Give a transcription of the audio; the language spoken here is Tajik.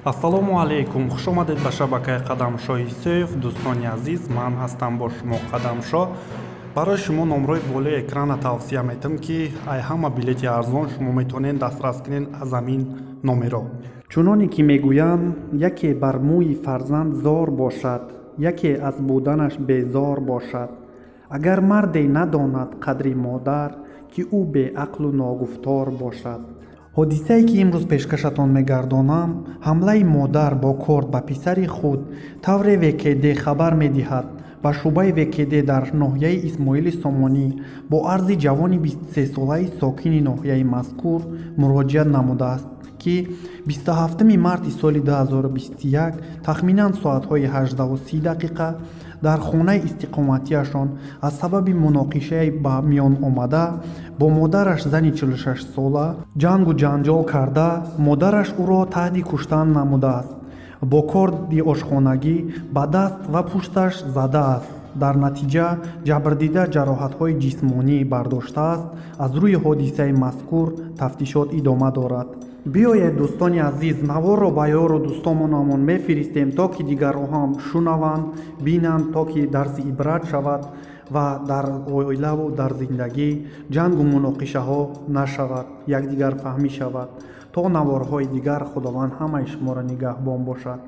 ассалому алайкум, хуш омадед ба шабакаи қадамшоҳи сейф. Дӯстони азиз, ман ҳастам бо шумо қадамшоҳ. барои шумо номрои болои экрана тавсия метам ки ай ҳама билети арзон шумо метавонед дастрас кунед аз амин номеро. чуноне ки мегӯянд, яке бар мӯи фарзанд зор бошад, яке аз буданаш безор бошад. агар марде надонад қадри модар, ки ӯ беақлу ногуфтор бошад. ҳодисае ки имрӯз пешкашатон мегардонам, ҳамлаи модар бо корд ба писари худ тавре вкд хабар медиҳад. ба шӯъбаи вкд дар ноҳияи исмоили сомонӣ бо арзи ҷавони 23-солаи сокини ноҳияи мазкур муроҷиат намудааст ки 27 марти соли 2021 тахминан соатҳои 18:30 дар хонаи истиқоматиашон аз сабаби муноқишае ба миён омада бо модараш зани 46-сола ҷангу ҷанҷол карда, модараш ӯро таҳди куштан намудааст. бо корди ошхонагӣ ба даст ва пушташ задааст. дар натиҷа ҷабрдида ҷароҳатҳои ҷисмонӣ бардоштааст. аз рӯи ҳодисаи мазкур тафтишот идома дорад. биёед дӯстони азиз, наворро ба ёру дӯстонамон мефиристем, то ки дигарҳо ҳам шунаванд, бинанд, то ки дарси ибрат шавад ва дар оилаву дар зиндагӣ ҷангу муноқишаҳо нашавад, якдигарфаҳмӣ шавад. то наворҳои дигар, худованд ҳамаи шуморо нигаҳбон бошад.